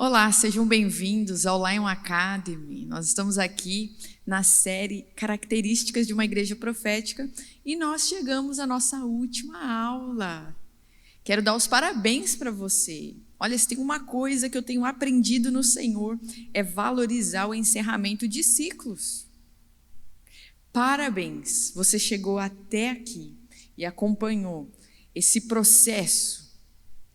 Olá, sejam bem-vindos ao Lion Academy. Nós estamos aqui na série Características de uma Igreja Profética e nós chegamos à nossa última aula. Quero dar os parabéns para você. Olha, se tem uma coisa que eu tenho aprendido no Senhor, é valorizar o encerramento de ciclos. Parabéns, você chegou até aqui e acompanhou esse processo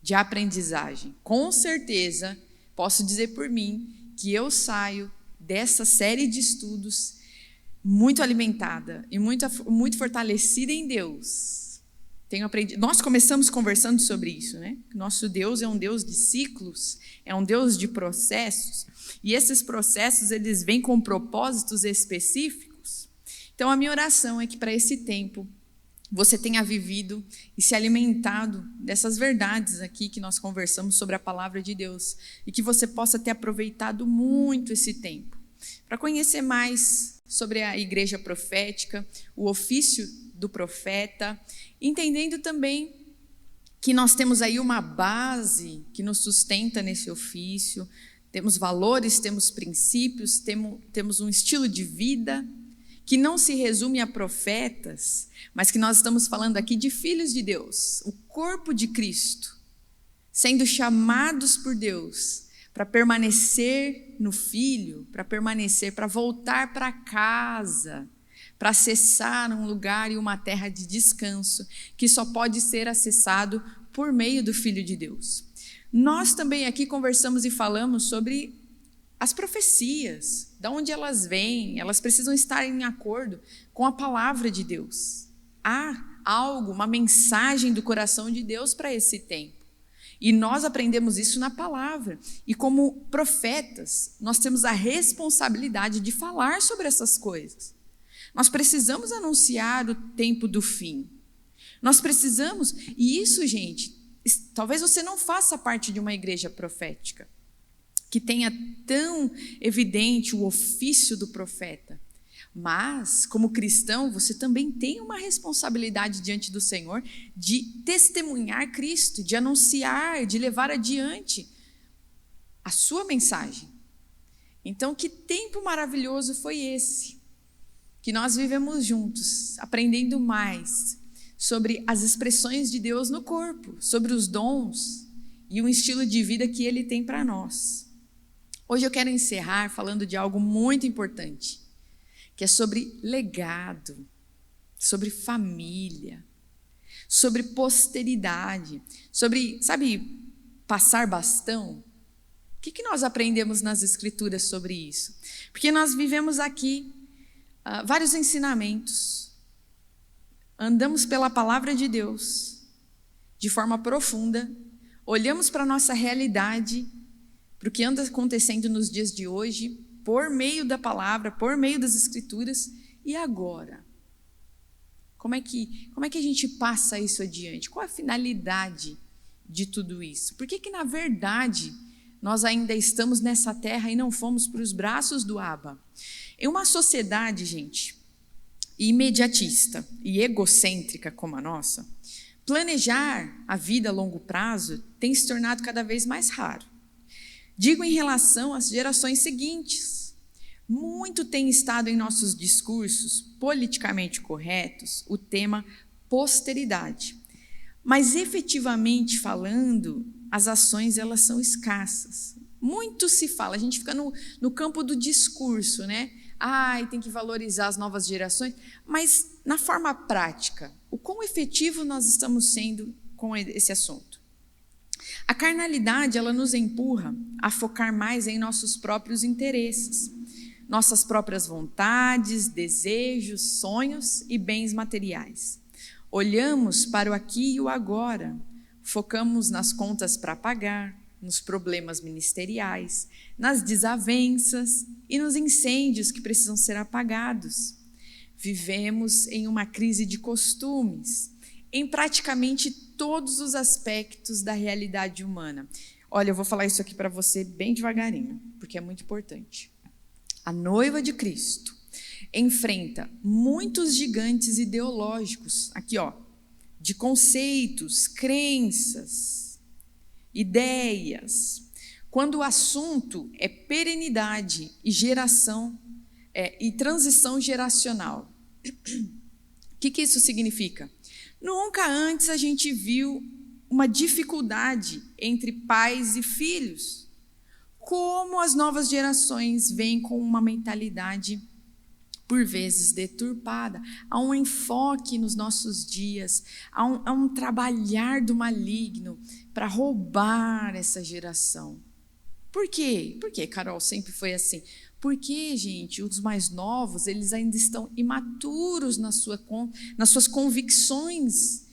de aprendizagem. Com certeza, posso dizer por mim que eu saio dessa série de estudos muito alimentada e muito fortalecida em Deus. Tenho aprendido. Nós começamos conversando sobre isso, né? Nosso Deus é um Deus de ciclos, é um Deus de processos, e esses processos eles vêm com propósitos específicos. Então a minha oração é que para esse tempo você tenha vivido e se alimentado dessas verdades aqui que nós conversamos sobre a palavra de Deus e que você possa ter aproveitado muito esse tempo para conhecer mais sobre a igreja profética, o ofício do profeta, entendendo também que nós temos aí uma base que nos sustenta nesse ofício, temos valores, temos princípios, temos um estilo de vida que não se resume a profetas, mas que nós estamos falando aqui de filhos de Deus, o corpo de Cristo, sendo chamados por Deus para permanecer no Filho, para permanecer, para voltar para casa, para acessar um lugar e uma terra de descanso, que só pode ser acessado por meio do Filho de Deus. Nós também aqui conversamos e falamos sobre as profecias, de onde elas vêm, elas precisam estar em acordo com a palavra de Deus. Há algo, uma mensagem do coração de Deus para esse tempo. E nós aprendemos isso na palavra. E como profetas, nós temos a responsabilidade de falar sobre essas coisas. Nós precisamos anunciar o tempo do fim. Nós precisamos, e isso, gente, talvez você não faça parte de uma igreja profética que tenha tão evidente o ofício do profeta. Mas, como cristão, você também tem uma responsabilidade diante do Senhor de testemunhar Cristo, de anunciar, de levar adiante a sua mensagem. Então, que tempo maravilhoso foi esse, que nós vivemos juntos, aprendendo mais sobre as expressões de Deus no corpo, sobre os dons e o estilo de vida que Ele tem para nós. Hoje eu quero encerrar falando de algo muito importante, que é sobre legado, sobre família, sobre posteridade, sobre, sabe, passar bastão. O que nós aprendemos nas Escrituras sobre isso? Porque nós vivemos aqui vários ensinamentos, andamos pela palavra de Deus de forma profunda, olhamos para a nossa realidade, para o que anda acontecendo nos dias de hoje, por meio da palavra, por meio das Escrituras, e agora? Como é que a gente passa isso adiante? Qual a finalidade de tudo isso? Por que na verdade, nós ainda estamos nessa terra e não fomos para os braços do Abba? Em uma sociedade, gente, imediatista e egocêntrica como a nossa, planejar a vida a longo prazo tem se tornado cada vez mais raro. Digo em relação às gerações seguintes. Muito tem estado em nossos discursos politicamente corretos o tema posteridade. Mas efetivamente falando, as ações elas são escassas. Muito se fala, a gente fica no campo do discurso, né? Tem que valorizar as novas gerações. Mas na forma prática, o quão efetivo nós estamos sendo com esse assunto? A carnalidade, ela nos empurra a focar mais em nossos próprios interesses, nossas próprias vontades, desejos, sonhos e bens materiais. Olhamos para o aqui e o agora, focamos nas contas para pagar, nos problemas ministeriais, nas desavenças e nos incêndios que precisam ser apagados. Vivemos em uma crise de costumes, em praticamente todos os aspectos da realidade humana. Olha, eu vou falar isso aqui para você bem devagarinho, porque é muito importante. A noiva de Cristo enfrenta muitos gigantes ideológicos, aqui de conceitos, crenças, ideias, quando o assunto é perenidade e geração e transição geracional. O que isso significa? Nunca antes a gente viu uma dificuldade entre pais e filhos. Como as novas gerações vêm com uma mentalidade, por vezes, deturpada. Há um enfoque nos nossos dias, há um trabalhar do maligno para roubar essa geração. Por quê? Por que, Carol, sempre foi assim? Porque, gente, os mais novos, eles ainda estão imaturos nas suas convicções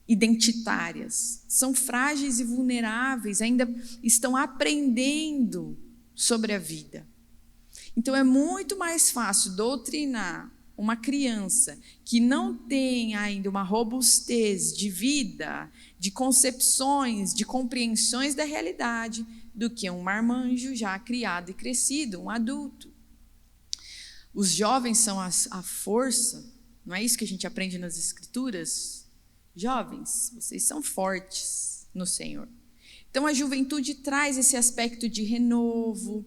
identitárias. São frágeis e vulneráveis, ainda estão aprendendo sobre a vida. Então, é muito mais fácil doutrinar uma criança que não tem ainda uma robustez de vida, de concepções, de compreensões da realidade, do que um marmanjo já criado e crescido, um adulto. Os jovens são a força, não é isso que a gente aprende nas Escrituras? Jovens, vocês são fortes no Senhor. Então a juventude traz esse aspecto de renovo,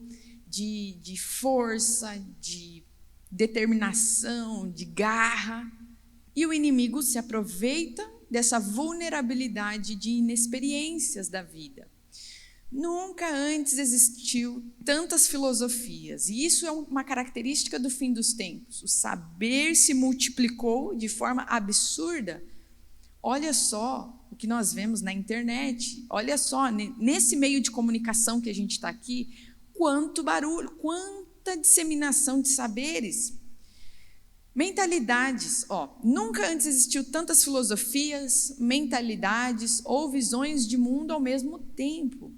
de força, de determinação, de garra, e o inimigo se aproveita dessa vulnerabilidade de inexperiências da vida. Nunca antes existiu tantas filosofias, e isso é uma característica do fim dos tempos. O saber se multiplicou de forma absurda. Olha só o que nós vemos na internet, olha só, nesse meio de comunicação que a gente está aqui, quanto barulho, quanta disseminação de saberes. Mentalidades, nunca antes existiu tantas filosofias, mentalidades ou visões de mundo ao mesmo tempo.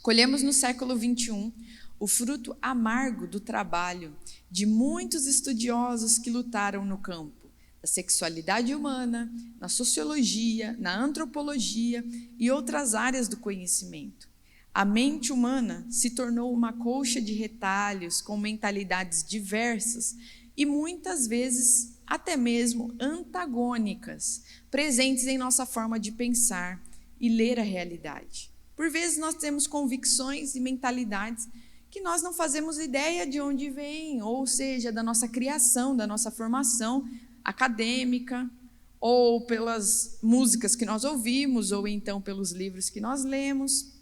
Colhemos no século XXI o fruto amargo do trabalho de muitos estudiosos que lutaram no campo da sexualidade humana, na sociologia, na antropologia e outras áreas do conhecimento. A mente humana se tornou uma colcha de retalhos com mentalidades diversas e muitas vezes até mesmo antagônicas, presentes em nossa forma de pensar e ler a realidade. Por vezes nós temos convicções e mentalidades que nós não fazemos ideia de onde vêm, ou seja, da nossa criação, da nossa formação acadêmica, ou pelas músicas que nós ouvimos, ou então pelos livros que nós lemos.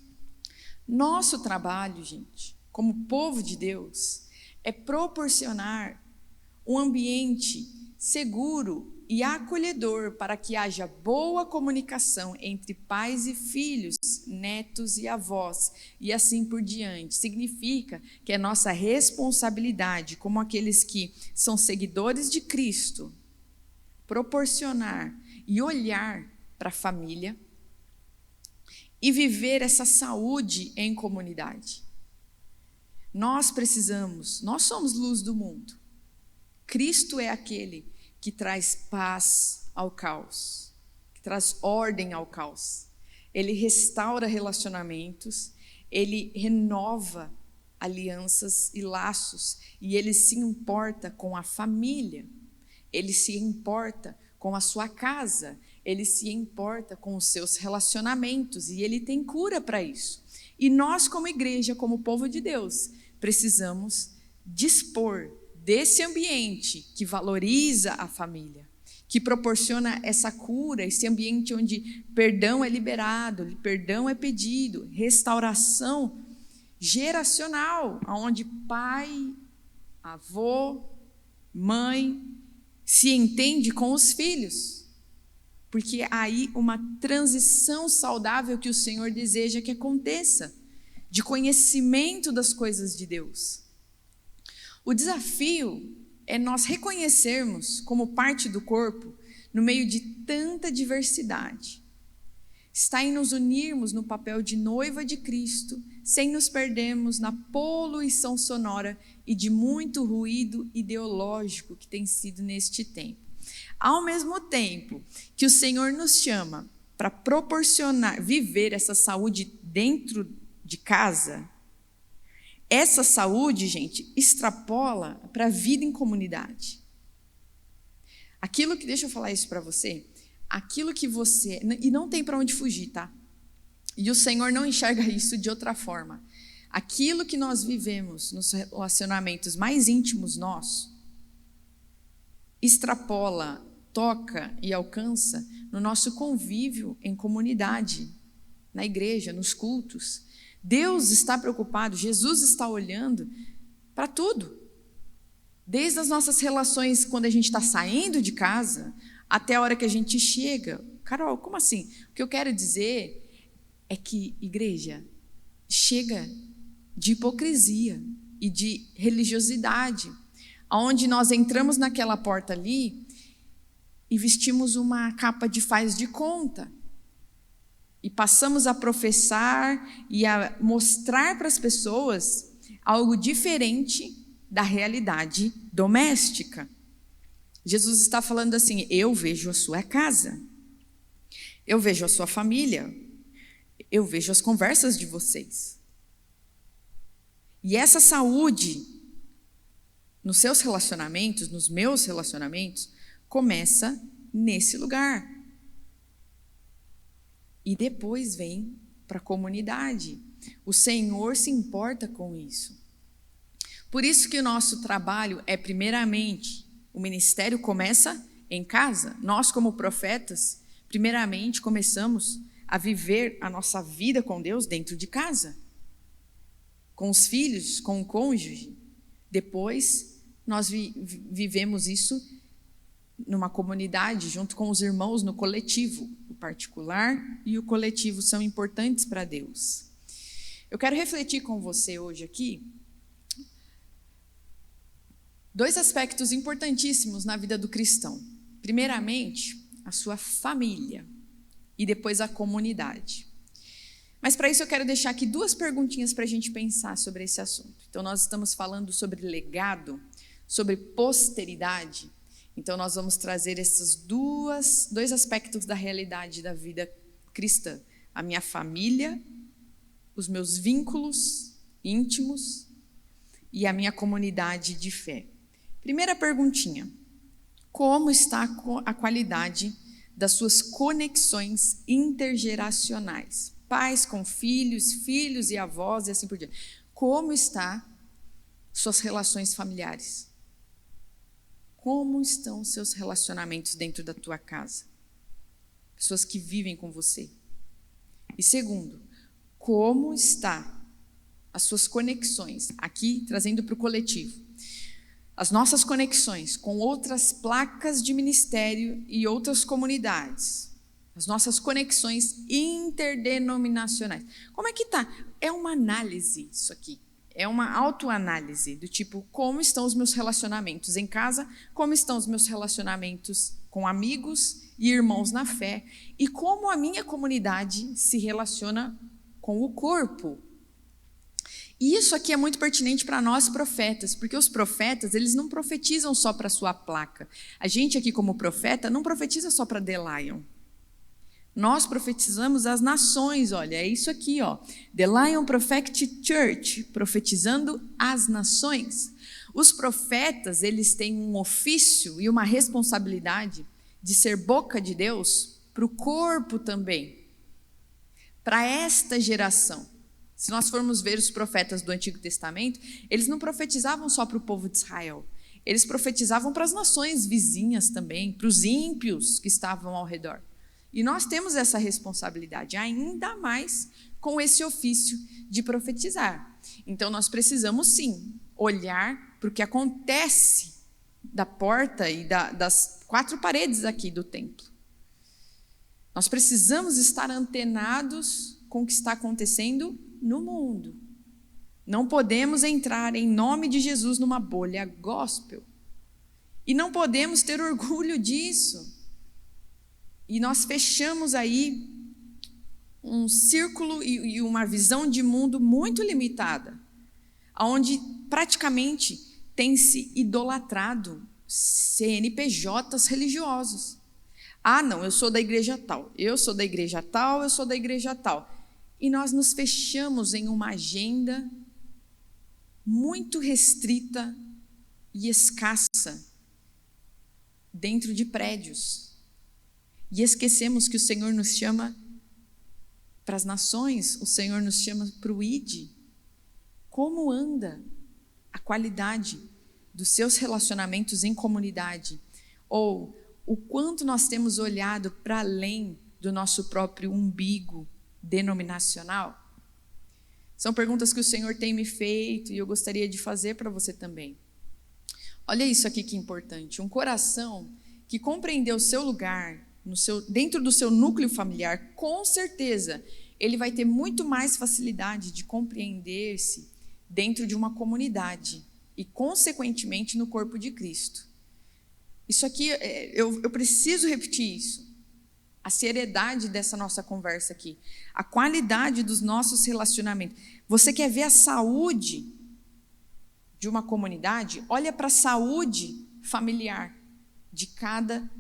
Nosso trabalho, gente, como povo de Deus, é proporcionar um ambiente seguro e acolhedor para que haja boa comunicação entre pais e filhos, netos e avós, e assim por diante. Significa que é nossa responsabilidade, como aqueles que são seguidores de Cristo, proporcionar e olhar para a família e viver essa saúde em comunidade. Nós somos luz do mundo. Cristo é aquele que traz paz ao caos, que traz ordem ao caos. Ele restaura relacionamentos, ele renova alianças e laços, e ele se importa com a família, ele se importa com a sua casa, ele se importa com os seus relacionamentos, e ele tem cura para isso. E nós, como igreja, como povo de Deus, precisamos dispor desse ambiente que valoriza a família, que proporciona essa cura, esse ambiente onde perdão é liberado, perdão é pedido, restauração geracional, onde pai, avô, mãe se entende com os filhos, porque aí uma transição saudável que o Senhor deseja que aconteça, de conhecimento das coisas de Deus. O desafio é nós reconhecermos como parte do corpo no meio de tanta diversidade. Está em nos unirmos no papel de noiva de Cristo, sem nos perdermos na poluição sonora e de muito ruído ideológico que tem sido neste tempo. Ao mesmo tempo que o Senhor nos chama para proporcionar, viver essa saúde dentro de casa, essa saúde, gente, extrapola para a vida em comunidade. Deixa eu falar isso para você, aquilo que você, e não tem para onde fugir, tá? E o Senhor não enxerga isso de outra forma. aquilo que nós vivemos nos relacionamentos mais íntimos nossos, extrapola, toca e alcança no nosso convívio em comunidade, na igreja, nos cultos. Deus está preocupado, Jesus está olhando para tudo. Desde as nossas relações quando a gente está saindo de casa, até a hora que a gente chega. Carol, como assim? O que eu quero dizer é que, igreja, chega de hipocrisia e de religiosidade, onde nós entramos naquela porta ali e vestimos uma capa de faz de conta e passamos a professar e a mostrar para as pessoas algo diferente da realidade doméstica. Jesus está falando assim: eu vejo a sua casa, eu vejo a sua família, eu vejo as conversas de vocês. E essa saúde nos seus relacionamentos, nos meus relacionamentos, começa nesse lugar. E depois vem para a comunidade. O Senhor se importa com isso. Por isso que o nosso trabalho é, primeiramente, o ministério começa em casa. Nós, como profetas, primeiramente começamos a viver a nossa vida com Deus dentro de casa, com os filhos, com o cônjuge. Depois, nós vivemos isso numa comunidade, junto com os irmãos, no coletivo. O particular e o coletivo são importantes para Deus. Eu quero refletir com você hoje aqui dois aspectos importantíssimos na vida do cristão. Primeiramente, a sua família e depois a comunidade. Mas para isso eu quero deixar aqui duas perguntinhas para a gente pensar sobre esse assunto. Então nós estamos falando sobre legado, sobre posteridade. Então nós vamos trazer esses dois aspectos da realidade da vida cristã. A minha família, os meus vínculos íntimos e a minha comunidade de fé. Primeira perguntinha: como está a qualidade das suas conexões intergeracionais? Pais com filhos, filhos e avós e assim por diante. Como estão suas relações familiares? Como estão os seus relacionamentos dentro da tua casa? Pessoas que vivem com você. E segundo, como está as suas conexões, aqui trazendo para o coletivo, as nossas conexões com outras placas de ministério e outras comunidades, as nossas conexões interdenominacionais. Como é que está? É uma análise isso aqui. É uma autoanálise do tipo, como estão os meus relacionamentos em casa, como estão os meus relacionamentos com amigos e irmãos na fé, e como a minha comunidade se relaciona com o corpo. E isso aqui é muito pertinente para nós profetas, porque os profetas, eles não profetizam só para a sua placa. A gente aqui como profeta não profetiza só para The Lion. Nós profetizamos as nações, olha, é isso aqui, ó. The Lion Prophetic Church, profetizando as nações. Os profetas, eles têm um ofício e uma responsabilidade de ser boca de Deus para o corpo também, para esta geração. Se nós formos ver os profetas do Antigo Testamento, eles não profetizavam só para o povo de Israel, eles profetizavam para as nações vizinhas também, para os ímpios que estavam ao redor. E nós temos essa responsabilidade, ainda mais com esse ofício de profetizar. Então nós precisamos sim olhar para o que acontece da porta e das quatro paredes aqui do templo. Nós precisamos estar antenados com o que está acontecendo no mundo. Não podemos entrar em nome de Jesus numa bolha gospel. E não podemos ter orgulho disso. E nós fechamos aí um círculo e uma visão de mundo muito limitada, onde praticamente tem se idolatrado CNPJs religiosos. Ah, não, eu sou da igreja tal, eu sou da igreja tal, eu sou da igreja tal. E nós nos fechamos em uma agenda muito restrita e escassa dentro de prédios. E esquecemos que o Senhor nos chama para as nações, o Senhor nos chama para o ID. Como anda a qualidade dos seus relacionamentos em comunidade? Ou o quanto nós temos olhado para além do nosso próprio umbigo denominacional? São perguntas que o Senhor tem me feito e eu gostaria de fazer para você também. Olha isso aqui que importante. Um coração que compreendeu o seu lugar dentro do seu núcleo familiar, com certeza, ele vai ter muito mais facilidade de compreender-se dentro de uma comunidade e, consequentemente, no corpo de Cristo. Isso aqui, eu preciso repetir isso. A seriedade dessa nossa conversa aqui. A qualidade dos nossos relacionamentos. Você quer ver a saúde de uma comunidade? Olha para a saúde familiar de cada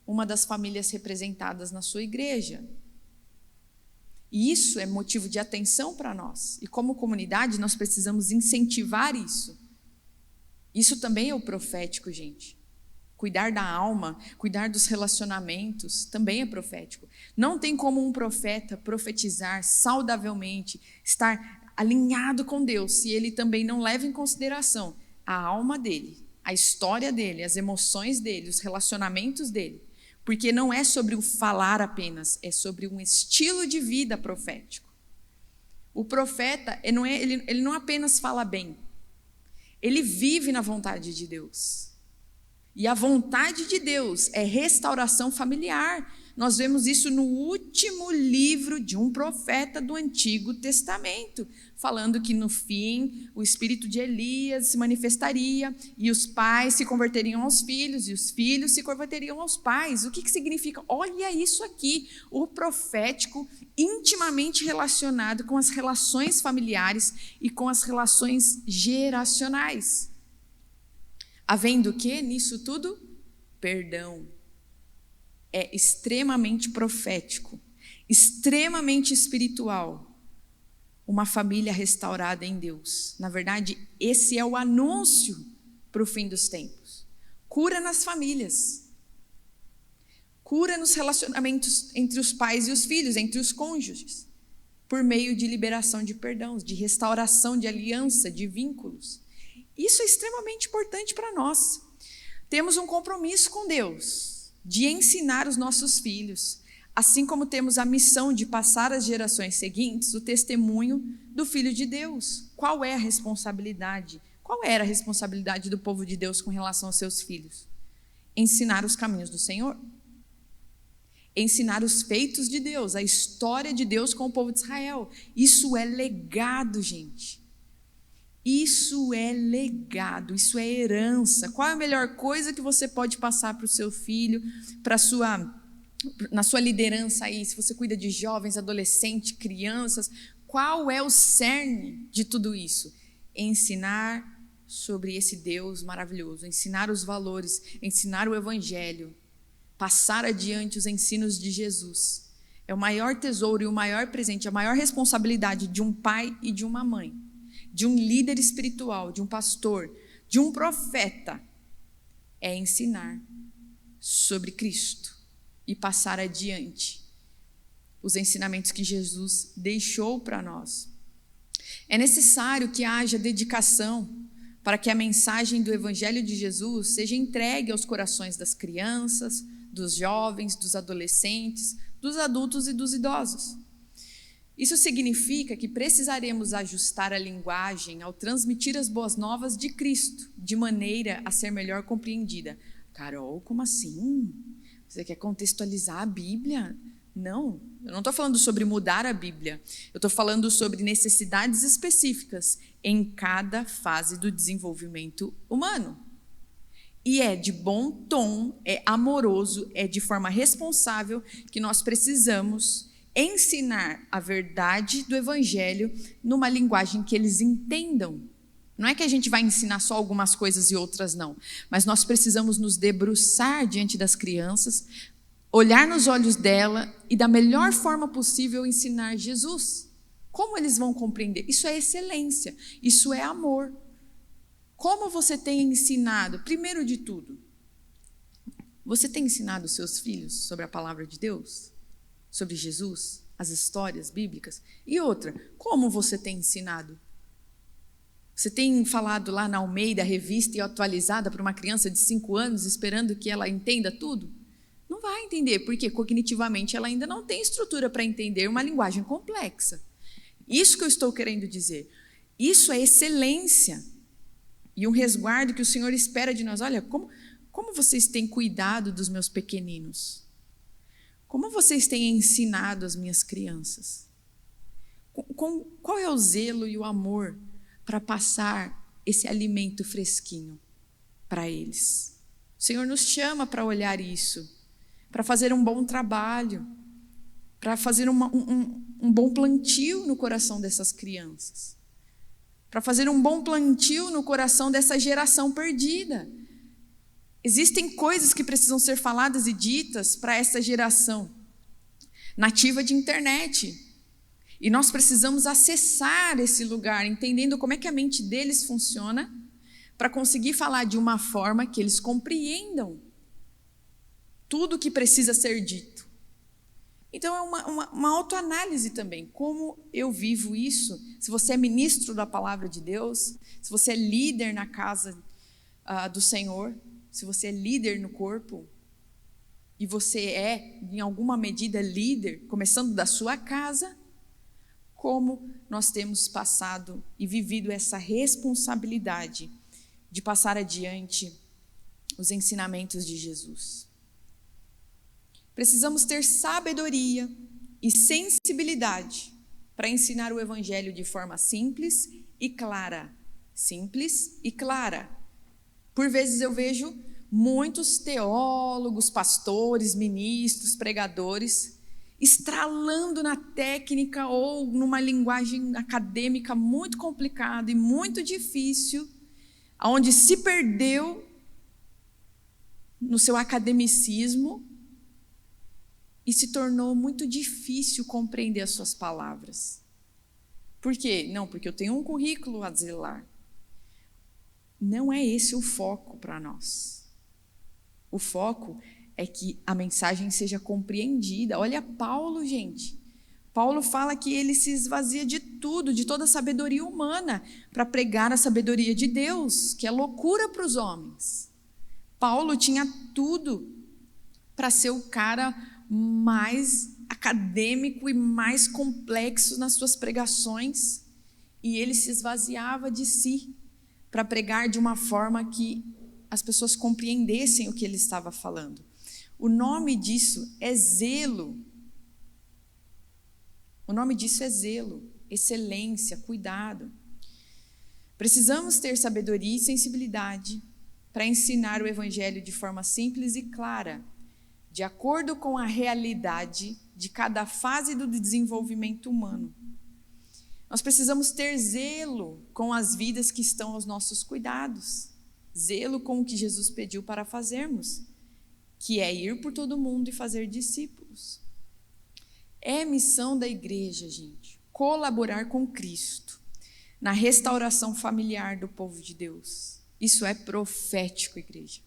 uma das famílias representadas na sua igreja. E isso é motivo de atenção para nós. E como comunidade, nós precisamos incentivar isso. Isso também é o profético, gente. Cuidar da alma, cuidar dos relacionamentos, também é profético. Não tem como um profeta profetizar saudavelmente, estar alinhado com Deus, se ele também não leva em consideração a alma dele, a história dele, as emoções dele, os relacionamentos dele. Porque não é sobre o falar apenas, é sobre um estilo de vida profético. O profeta, ele não apenas fala bem, ele vive na vontade de Deus. E a vontade de Deus é restauração familiar. Nós vemos isso no último livro de um profeta do Antigo Testamento, falando que no fim o espírito de Elias se manifestaria e os pais se converteriam aos filhos e os filhos se converteriam aos pais. O que significa? Olha isso aqui, o profético intimamente relacionado com as relações familiares e com as relações geracionais. Havendo o que nisso tudo? Perdão. É extremamente profético, extremamente espiritual, uma família restaurada em Deus. Na verdade, esse é o anúncio para o fim dos tempos. Cura nas famílias, cura nos relacionamentos entre os pais e os filhos, entre os cônjuges, por meio de liberação de perdão, de restauração de aliança, de vínculos. Isso é extremamente importante para nós. Temos um compromisso com Deus de ensinar os nossos filhos, assim como temos a missão de passar às gerações seguintes o testemunho do Filho de Deus. Qual é a responsabilidade? Qual era a responsabilidade do povo de Deus com relação aos seus filhos? Ensinar os caminhos do Senhor. Ensinar os feitos de Deus, a história de Deus com o povo de Israel. Isso é legado, gente. Isso é legado, isso é herança. Qual é a melhor coisa que você pode passar para o seu filho, na sua liderança aí, se você cuida de jovens, adolescentes, crianças? Qual é o cerne de tudo isso? Ensinar sobre esse Deus maravilhoso, ensinar os valores, ensinar o evangelho, passar adiante os ensinos de Jesus. É o maior tesouro e o maior presente, a maior responsabilidade de um pai e de uma mãe, de um líder espiritual, de um pastor, de um profeta, é ensinar sobre Cristo e passar adiante os ensinamentos que Jesus deixou para nós. É necessário que haja dedicação para que a mensagem do Evangelho de Jesus seja entregue aos corações das crianças, dos jovens, dos adolescentes, dos adultos e dos idosos. Isso significa que precisaremos ajustar a linguagem ao transmitir as boas novas de Cristo, de maneira a ser melhor compreendida. Carol, como assim? Você quer contextualizar a Bíblia? Não, eu não estou falando sobre mudar a Bíblia. Eu estou falando sobre necessidades específicas em cada fase do desenvolvimento humano. E é de bom tom, é amoroso, é de forma responsável que nós precisamos ensinar a verdade do Evangelho numa linguagem que eles entendam. Não é que a gente vai ensinar só algumas coisas e outras não, mas nós precisamos nos debruçar diante das crianças, olhar nos olhos dela e da melhor forma possível ensinar Jesus. Como eles vão compreender? Isso é excelência, isso é amor. Como você tem ensinado? Primeiro de tudo, você tem ensinado os seus filhos sobre a palavra de Deus? Sobre Jesus, as histórias bíblicas? E outra, como você tem ensinado? Você tem falado lá na Almeida, revista e atualizada para uma criança de 5 anos, esperando que ela entenda tudo? Não vai entender, porque cognitivamente ela ainda não tem estrutura para entender uma linguagem complexa. Isso que eu estou querendo dizer. Isso é excelência e um resguardo que o Senhor espera de nós. Olha, como vocês têm cuidado dos meus pequeninos? Como vocês têm ensinado as minhas crianças? Qual é o zelo e o amor para passar esse alimento fresquinho para eles? O Senhor nos chama para olhar isso, para fazer um bom trabalho, para fazer um bom plantio no coração dessas crianças, para fazer um bom plantio no coração dessa geração perdida. Existem coisas que precisam ser faladas e ditas para essa geração nativa de internet. E nós precisamos acessar esse lugar, entendendo como é que a mente deles funciona, para conseguir falar de uma forma que eles compreendam tudo o que precisa ser dito. Então é uma autoanálise também, como eu vivo isso. Se você é ministro da palavra de Deus, se você é líder na casa do Senhor, se você é líder no corpo, e você é, em alguma medida, líder, começando da sua casa, como nós temos passado e vivido essa responsabilidade de passar adiante os ensinamentos de Jesus. Precisamos ter sabedoria e sensibilidade para ensinar o Evangelho de forma simples e clara. Simples e clara. Por vezes eu vejo muitos teólogos, pastores, ministros, pregadores estralando na técnica ou numa linguagem acadêmica muito complicada e muito difícil, onde se perdeu no seu academicismo e se tornou muito difícil compreender as suas palavras. Por quê? Não, porque eu tenho um currículo a zelar. Não é esse o foco para nós. O foco é que a mensagem seja compreendida. Olha Paulo, gente. Paulo fala que ele se esvazia de tudo, de toda a sabedoria humana, para pregar a sabedoria de Deus, que é loucura para os homens. Paulo tinha tudo para ser o cara mais acadêmico e mais complexo nas suas pregações, e ele se esvaziava de si para pregar de uma forma que as pessoas compreendessem o que ele estava falando. O nome disso é zelo. O nome disso é zelo, excelência, cuidado. Precisamos ter sabedoria e sensibilidade para ensinar o Evangelho de forma simples e clara, de acordo com a realidade de cada fase do desenvolvimento humano. Nós precisamos ter zelo com as vidas que estão aos nossos cuidados, zelo com o que Jesus pediu para fazermos, que é ir por todo mundo e fazer discípulos. É missão da igreja, gente, colaborar com Cristo na restauração familiar do povo de Deus. Isso é profético, igreja.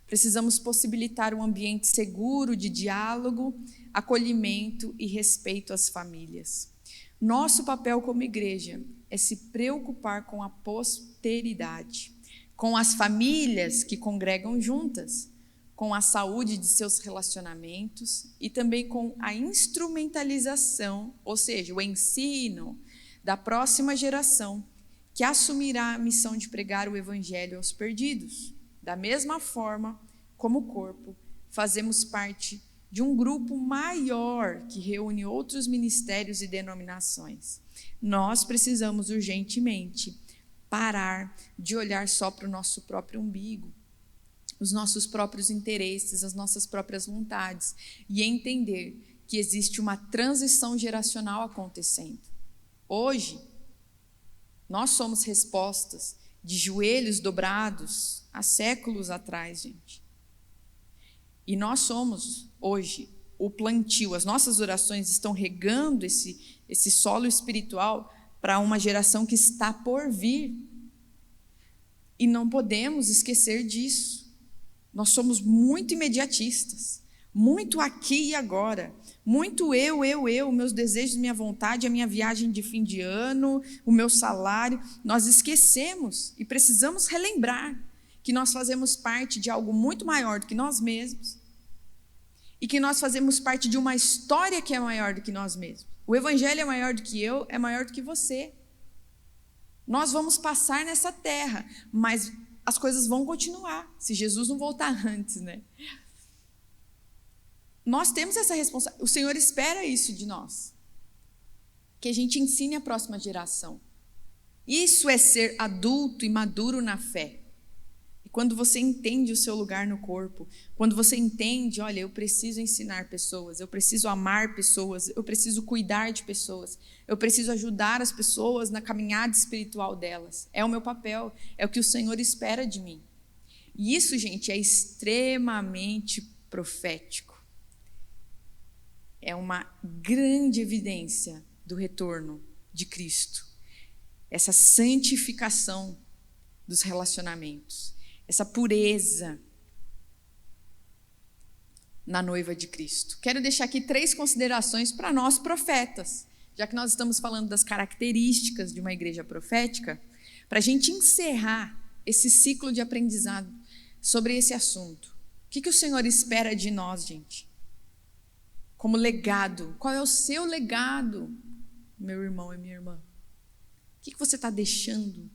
Precisamos possibilitar um ambiente seguro de diálogo, acolhimento e respeito às famílias. Nosso papel como igreja é se preocupar com a posteridade, com as famílias que congregam juntas, com a saúde de seus relacionamentos e também com a instrumentalização, ou seja, o ensino da próxima geração, que assumirá a missão de pregar o Evangelho aos perdidos. Da mesma forma, como corpo, fazemos parte de um grupo maior que reúne outros ministérios e denominações. Nós precisamos urgentemente parar de olhar só para o nosso próprio umbigo, os nossos próprios interesses, as nossas próprias vontades, e entender que existe uma transição geracional acontecendo. Hoje, nós somos respostas de joelhos dobrados há séculos atrás, gente. E nós somos, hoje, o plantio. As nossas orações estão regando esse solo espiritual para uma geração que está por vir. E não podemos esquecer disso. Nós somos muito imediatistas. muito aqui e agora, muito eu, meus desejos, minha vontade, a minha viagem de fim de ano, o meu salário. Nós esquecemos e precisamos relembrar que nós fazemos parte de algo muito maior do que nós mesmos e que nós fazemos parte de uma história que é maior do que nós mesmos. O evangelho é maior do que eu, é maior do que você. Nós vamos passar nessa terra, mas as coisas vão continuar, se Jesus não voltar antes, né? Nós temos essa responsabilidade, o Senhor espera isso de nós, que a gente ensine a próxima geração. Isso é ser adulto e maduro na fé. E quando você entende o seu lugar no corpo, quando você entende, olha, eu preciso ensinar pessoas, eu preciso amar pessoas, eu preciso cuidar de pessoas, eu preciso ajudar as pessoas na caminhada espiritual delas. É o meu papel, é o que o Senhor espera de mim. E isso, gente, é extremamente profético. É uma grande evidência do retorno de Cristo. Essa santificação dos relacionamentos, essa pureza na noiva de Cristo. Quero deixar aqui 3 considerações para nós profetas, já que nós estamos falando das características de uma igreja profética, para a gente encerrar esse ciclo de aprendizado sobre esse assunto. O que o Senhor espera de nós, gente? Como legado. Qual é o seu legado, meu irmão e minha irmã? O que você está deixando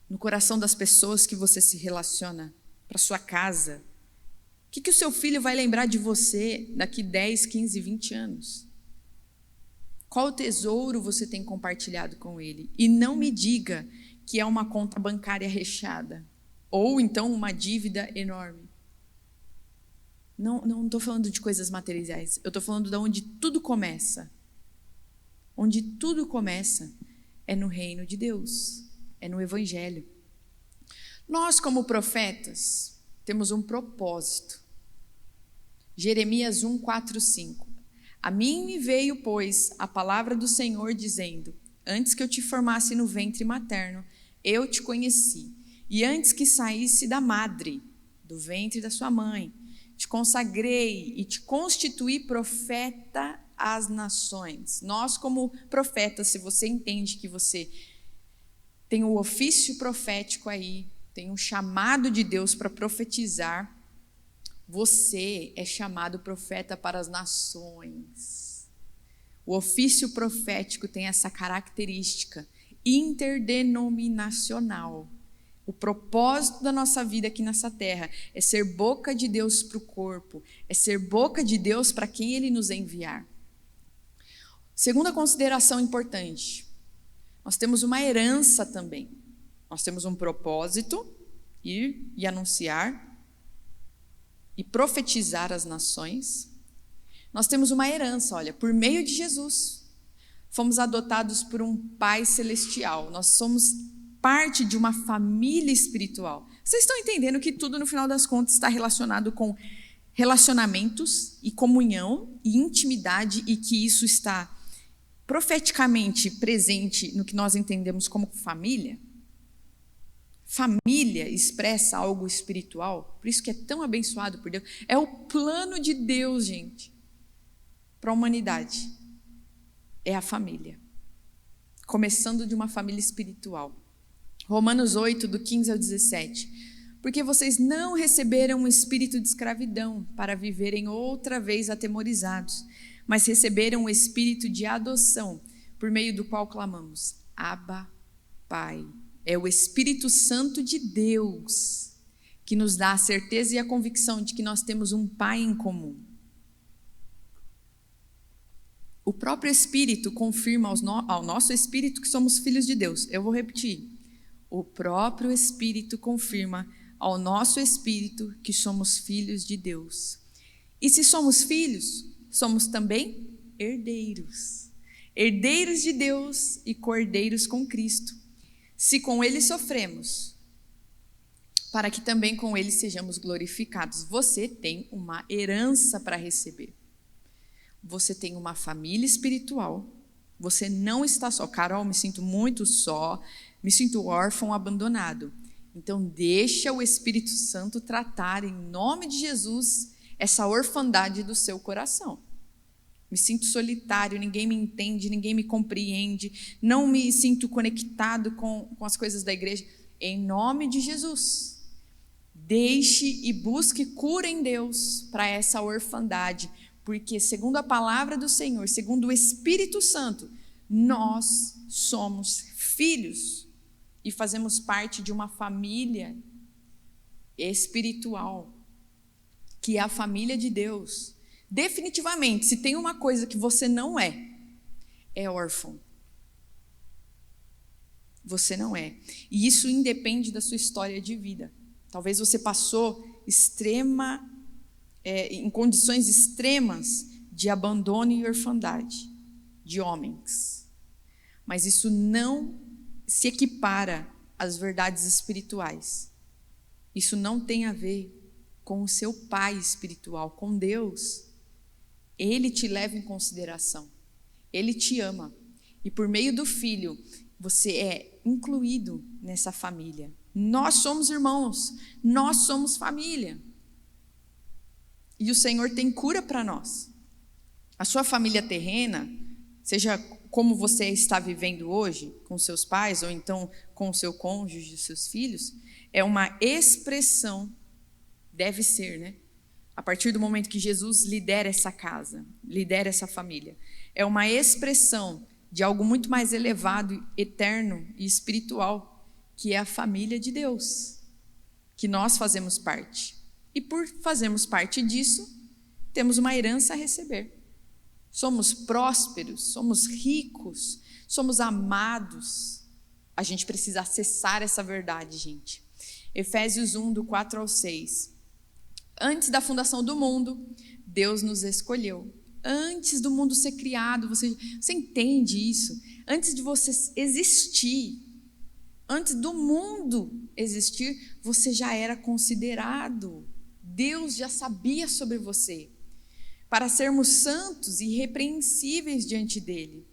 no coração das pessoas que você se relaciona, para sua casa? O que o seu filho vai lembrar de você daqui 10, 15, 20 anos? Qual tesouro você tem compartilhado com ele? E não me diga que é uma conta bancária recheada, ou então uma dívida enorme. Não estou falando de coisas materiais, eu estou falando de onde tudo começa. Onde tudo começa é no reino de Deus, é no evangelho. Nós, como profetas, temos um propósito. Jeremias 1, 4, 5. A mim me veio, pois, a palavra do Senhor dizendo: antes que eu te formasse no ventre materno, eu te conheci. E antes que saísse da madre, do ventre da sua mãe, te consagrei e te constituí profeta às nações. Nós, como profetas, se você entende que você tem o ofício profético aí, tem um chamado de Deus para profetizar, você é chamado profeta para as nações. O ofício profético tem essa característica interdenominacional. O propósito da nossa vida aqui nessa terra é ser boca de Deus para o corpo, é ser boca de Deus para quem Ele nos enviar. Segunda consideração importante, nós temos uma herança também. Nós temos um propósito, ir e anunciar e profetizar as nações. Nós temos uma herança, olha, por meio de Jesus. Fomos adotados por um Pai Celestial, nós somos parte de uma família espiritual. Vocês estão entendendo que tudo, no final das contas, está relacionado com relacionamentos e comunhão e intimidade, e que isso está profeticamente presente no que nós entendemos como família? Família expressa algo espiritual, por isso que é tão abençoado por Deus. É o plano de Deus, gente, para a humanidade. É a família, começando de uma família espiritual. Romanos 8, do 15 ao 17. Porque vocês não receberam um espírito de escravidão para viverem outra vez atemorizados, mas receberam um espírito de adoção, por meio do qual clamamos: Abba, Pai. É o Espírito Santo de Deus que nos dá a certeza e a convicção de que nós temos um Pai em comum. O próprio Espírito confirma ao nosso espírito que somos filhos de Deus. Eu vou repetir. O próprio Espírito confirma ao nosso espírito que somos filhos de Deus. E se somos filhos, somos também herdeiros. Herdeiros de Deus e cordeiros com Cristo. Se com Ele sofremos, para que também com Ele sejamos glorificados. Você tem uma herança para receber. Você tem uma família espiritual. Você não está só. Carol, me sinto muito só. Me sinto órfão, abandonado. Então, deixa o Espírito Santo tratar, em nome de Jesus, essa orfandade do seu coração. Me sinto solitário, ninguém me entende, ninguém me compreende, não me sinto conectado com as coisas da igreja. Em nome de Jesus, deixe e busque cura em Deus para essa orfandade, porque segundo a palavra do Senhor, segundo o Espírito Santo, nós somos filhos e fazemos parte de uma família espiritual, que é a família de Deus. Definitivamente, se tem uma coisa que você não é órfão. Você não é. E isso independe da sua história de vida. Talvez você passou em condições extremas de abandono e orfandade de homens. Mas isso não se equipara às verdades espirituais. Isso não tem a ver com o seu pai espiritual, com Deus. Ele te leva em consideração. Ele te ama. E por meio do Filho, você é incluído nessa família. Nós somos irmãos. Nós somos família. E o Senhor tem cura para nós. A sua família terrena, seja como você está vivendo hoje, com seus pais, ou então com o seu cônjuge e seus filhos, é uma expressão, deve ser, né? A partir do momento que Jesus lidera essa casa, lidera essa família, é uma expressão de algo muito mais elevado, eterno e espiritual, que é a família de Deus, que nós fazemos parte. E por fazermos parte disso, temos uma herança a receber. Somos prósperos, somos ricos, somos amados. A gente precisa acessar essa verdade, gente. Efésios 1, do 4 ao 6. Antes da fundação do mundo, Deus nos escolheu. Antes do mundo ser criado, você entende isso? Antes de você existir, antes do mundo existir, você já era considerado. Deus já sabia sobre você. Para sermos santos e irrepreensíveis diante dele.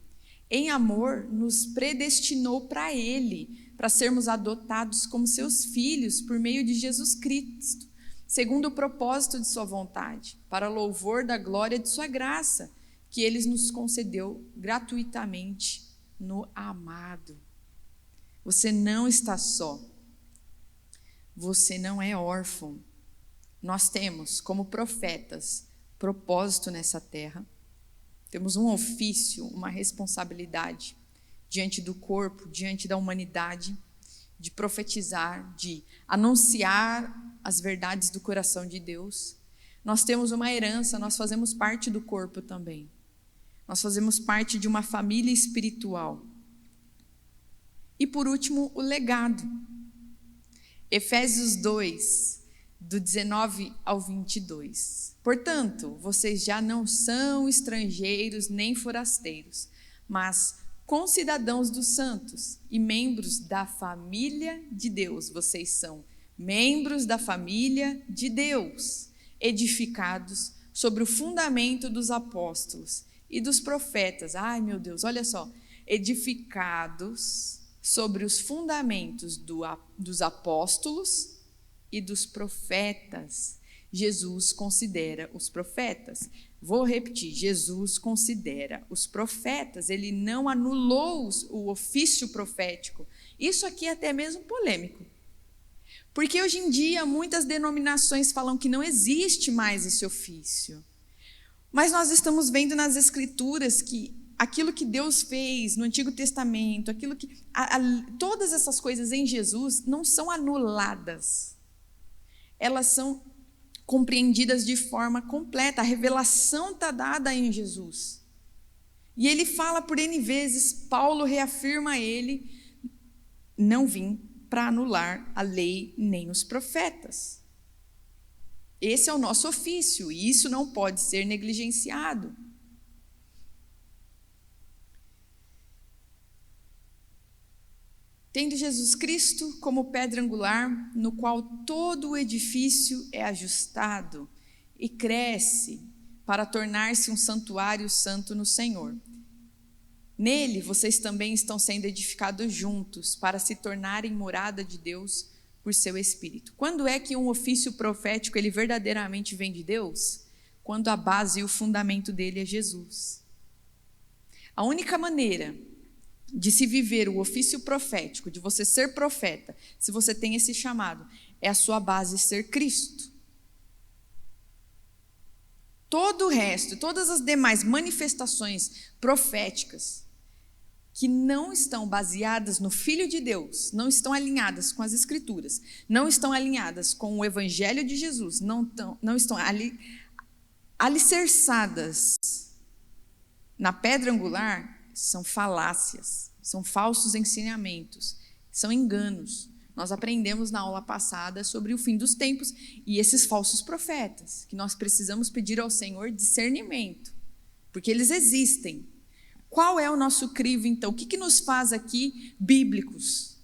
Em amor, nos predestinou para ele, para sermos adotados como seus filhos por meio de Jesus Cristo, segundo o propósito de sua vontade, para louvor da glória de sua graça, que ele nos concedeu gratuitamente no amado. Você não está só. Você não é órfão. Nós temos, como profetas, propósito nessa terra. Temos um ofício, uma responsabilidade diante do corpo, diante da humanidade, de profetizar, de anunciar as verdades do coração de Deus. Nós temos uma herança, nós fazemos parte do corpo também. Nós fazemos parte de uma família espiritual. E por último, o legado. Efésios 2, do 19 ao 22. Portanto, vocês já não são estrangeiros nem forasteiros, mas concidadãos dos santos e membros da família de Deus. Vocês são membros da família de Deus, edificados sobre o fundamento dos apóstolos e dos profetas. Ai, meu Deus, olha só. Edificados sobre os fundamentos dos apóstolos e dos profetas. Jesus considera os profetas. Vou repetir, Jesus considera os profetas. Ele não anulou o ofício profético. Isso aqui é até mesmo polêmico. Porque hoje em dia muitas denominações falam que não existe mais esse ofício. Mas nós estamos vendo nas Escrituras que aquilo que Deus fez no Antigo Testamento, todas essas coisas em Jesus não são anuladas. Elas são compreendidas de forma completa. A revelação está dada em Jesus. E ele fala por N vezes, Paulo reafirma a ele, não vim para anular a lei nem os profetas. Esse é o nosso ofício e isso não pode ser negligenciado. Tendo Jesus Cristo como pedra angular, no qual todo o edifício é ajustado e cresce para tornar-se um santuário santo no Senhor. Nele vocês também estão sendo edificados juntos para se tornarem morada de Deus por seu Espírito. Quando é que um ofício profético ele verdadeiramente vem de Deus? Quando a base e o fundamento dele é Jesus. A única maneira de se viver o ofício profético, de você ser profeta, se você tem esse chamado, é a sua base ser Cristo. Todo o resto, todas as demais manifestações proféticas que não estão baseadas no Filho de Deus, não estão alinhadas com as Escrituras, não estão alinhadas com o Evangelho de Jesus, não estão alicerçadas na pedra angular, são falácias, são falsos ensinamentos, são enganos. Nós aprendemos na aula passada sobre o fim dos tempos e esses falsos profetas, que nós precisamos pedir ao Senhor discernimento, porque eles existem. Qual é o nosso crivo, então? O que nos faz aqui bíblicos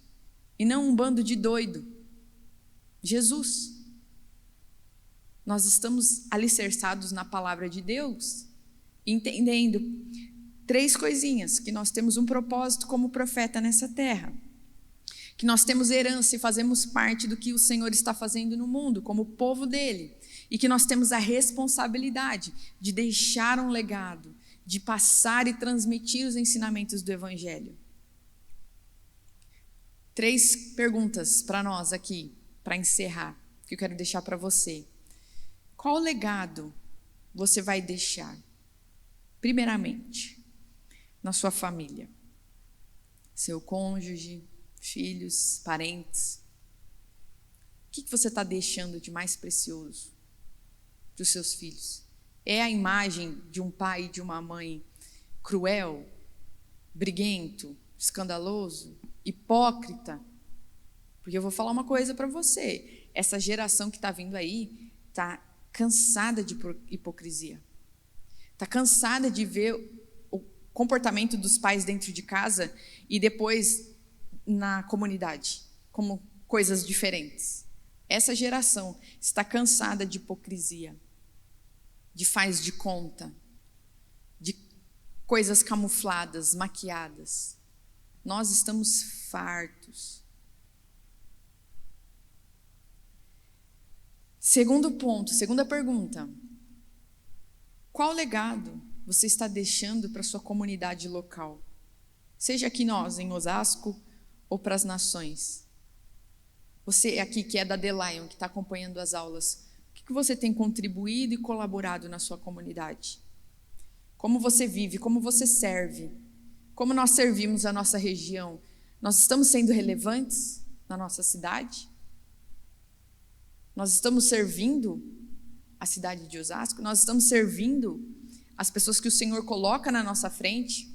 e não um bando de doido? Jesus. Nós estamos alicerçados na palavra de Deus, entendendo 3 coisinhas: que nós temos um propósito como profeta nessa terra, que nós temos herança e fazemos parte do que o Senhor está fazendo no mundo, como povo dele, e que nós temos a responsabilidade de deixar um legado, de passar e transmitir os ensinamentos do Evangelho. 3 perguntas para nós aqui, para encerrar, que eu quero deixar para você. Qual legado você vai deixar? Primeiramente, na sua família, seu cônjuge, filhos, parentes. O que você está deixando de mais precioso para os seus filhos? É a imagem de um pai e de uma mãe cruel, briguento, escandaloso, hipócrita? Porque eu vou falar uma coisa para você: essa geração que está vindo aí está cansada de hipocrisia, está cansada de ver o comportamento dos pais dentro de casa e depois na comunidade, como coisas diferentes. Essa geração está cansada de hipocrisia, de faz de conta, de coisas camufladas, maquiadas. Nós estamos fartos. Segundo ponto, segunda pergunta: qual legado você está deixando para a sua comunidade local? Seja aqui nós, em Osasco, ou para as nações. Você aqui que é da The Lion, que está acompanhando as aulas, o que você tem contribuído e colaborado na sua comunidade? Como você vive, como você serve? Como nós servimos a nossa região? Nós estamos sendo relevantes na nossa cidade? Nós estamos servindo a cidade de Osasco? Nós estamos servindo as pessoas que o Senhor coloca na nossa frente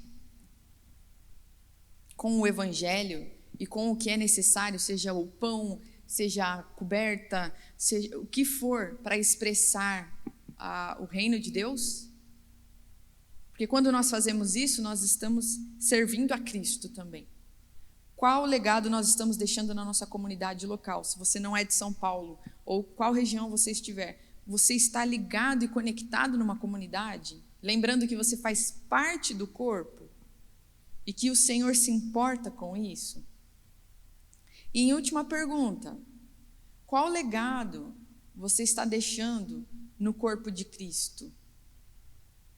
com o Evangelho e com o que é necessário, seja o pão, seja a coberta, seja o que for para expressar o reino de Deus? Porque quando nós fazemos isso, nós estamos servindo a Cristo também. Qual legado nós estamos deixando na nossa comunidade local? Se você não é de São Paulo, ou qual região você estiver, você está ligado e conectado numa comunidade? Lembrando que você faz parte do corpo e que o Senhor se importa com isso? E em última pergunta, qual legado você está deixando no corpo de Cristo?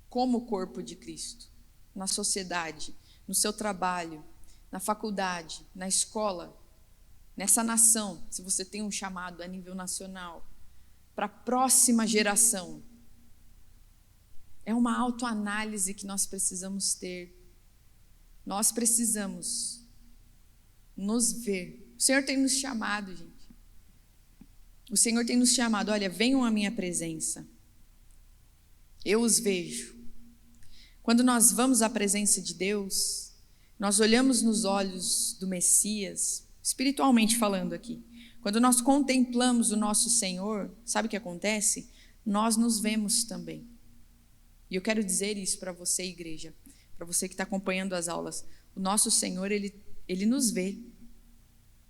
Como corpo de Cristo? Na sociedade, no seu trabalho, na faculdade, na escola, nessa nação, se você tem um chamado a nível nacional, para a próxima geração. É uma autoanálise que nós precisamos ter. Nós precisamos nos ver. O Senhor tem nos chamado, gente. O Senhor tem nos chamado: olha, venham à minha presença. Eu os vejo. Quando nós vamos à presença de Deus, nós olhamos nos olhos do Messias, espiritualmente falando aqui. Quando nós contemplamos o nosso Senhor, sabe o que acontece? Nós nos vemos também. E eu quero dizer isso para você, igreja, para você que está acompanhando as aulas. O nosso Senhor, Ele nos vê.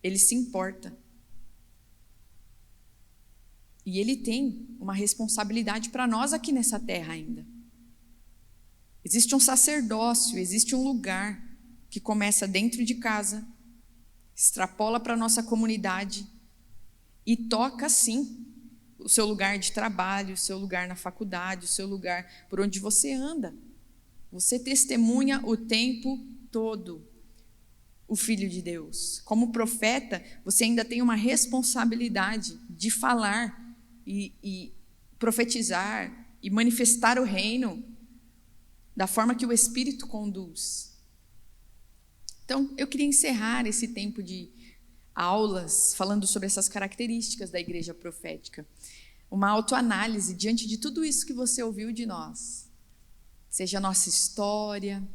Ele se importa. E Ele tem uma responsabilidade para nós aqui nessa terra ainda. Existe um sacerdócio, existe um lugar que começa dentro de casa, extrapola para a nossa comunidade e toca sim o seu lugar de trabalho, o seu lugar na faculdade, o seu lugar por onde você anda. Você testemunha o tempo todo o Filho de Deus. Como profeta, você ainda tem uma responsabilidade de falar e profetizar e manifestar o reino da forma que o Espírito conduz. Então, eu queria encerrar esse tempo de aulas falando sobre essas características da igreja profética. Uma autoanálise diante de tudo isso que você ouviu de nós. Seja a nossa história,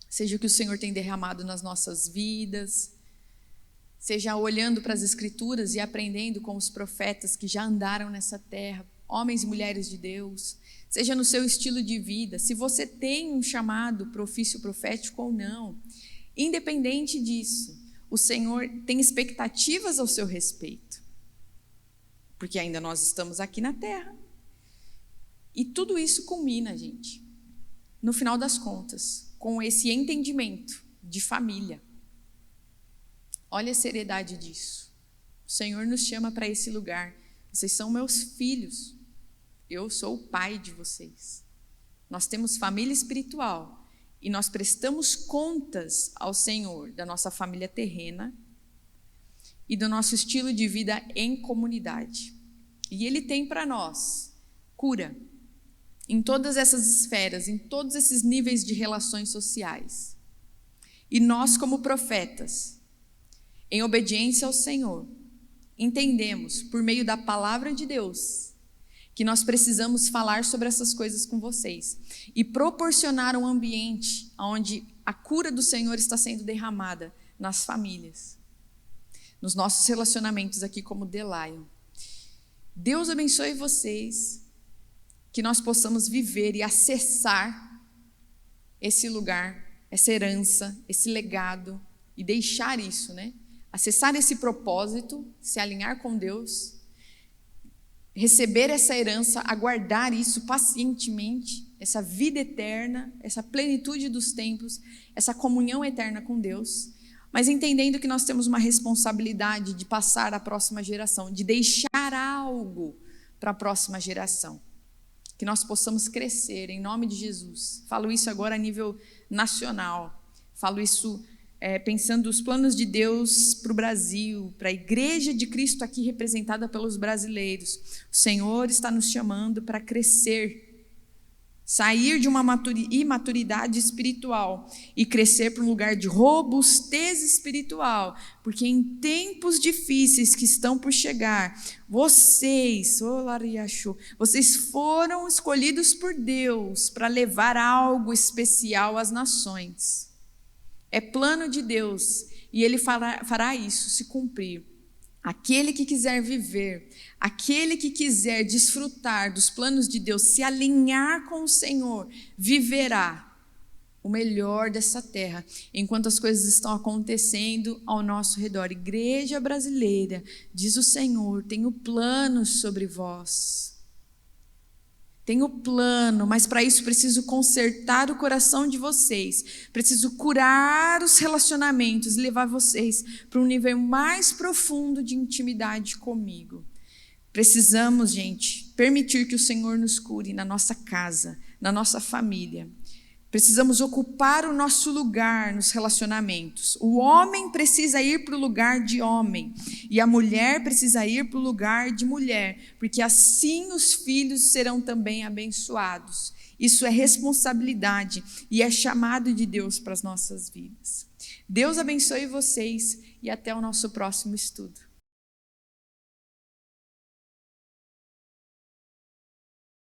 seja o que o Senhor tem derramado nas nossas vidas, seja olhando para as Escrituras e aprendendo com os profetas que já andaram nessa terra, homens e mulheres de Deus, seja no seu estilo de vida, se você tem um chamado para o ofício profético ou não. Independente disso, o Senhor tem expectativas ao seu respeito, porque ainda nós estamos aqui na terra. E tudo isso culmina, gente, no final das contas, com esse entendimento de família. Olha a seriedade disso. O Senhor nos chama para esse lugar. Vocês são meus filhos. Eu sou o pai de vocês. Nós temos família espiritual e nós prestamos contas ao Senhor da nossa família terrena e do nosso estilo de vida em comunidade. E Ele tem para nós cura em todas essas esferas, em todos esses níveis de relações sociais. E nós, como profetas, em obediência ao Senhor, entendemos, por meio da palavra de Deus, que nós precisamos falar sobre essas coisas com vocês e proporcionar um ambiente onde a cura do Senhor está sendo derramada nas famílias, nos nossos relacionamentos aqui como The Lion. Deus abençoe vocês, que nós possamos viver e acessar esse lugar, essa herança, esse legado e deixar isso, né? Acessar esse propósito, se alinhar com Deus, receber essa herança, aguardar isso pacientemente, essa vida eterna, essa plenitude dos tempos, essa comunhão eterna com Deus, mas entendendo que nós temos uma responsabilidade de passar à próxima geração, de deixar algo para a próxima geração. Que nós possamos crescer em nome de Jesus. Falo isso agora a nível nacional. Falo isso pensando os planos de Deus para o Brasil, para a igreja de Cristo aqui representada pelos brasileiros. O Senhor está nos chamando para crescer, sair de uma imaturidade espiritual e crescer para um lugar de robustez espiritual, porque em tempos difíceis que estão por chegar, vocês foram escolhidos por Deus para levar algo especial às nações. É plano de Deus e Ele fará isso se cumprir. Aquele que quiser viver, aquele que quiser desfrutar dos planos de Deus, se alinhar com o Senhor, viverá o melhor dessa terra, enquanto as coisas estão acontecendo ao nosso redor. Igreja brasileira, diz o Senhor, tenho planos sobre vós. Tenho plano, mas para isso preciso consertar o coração de vocês, preciso curar os relacionamentos e levar vocês para um nível mais profundo de intimidade comigo. Precisamos, gente, permitir que o Senhor nos cure na nossa casa, na nossa família. Precisamos ocupar o nosso lugar nos relacionamentos. O homem precisa ir para o lugar de homem e a mulher precisa ir para o lugar de mulher, porque assim os filhos serão também abençoados. Isso é responsabilidade e é chamado de Deus para as nossas vidas. Deus abençoe vocês e até o nosso próximo estudo.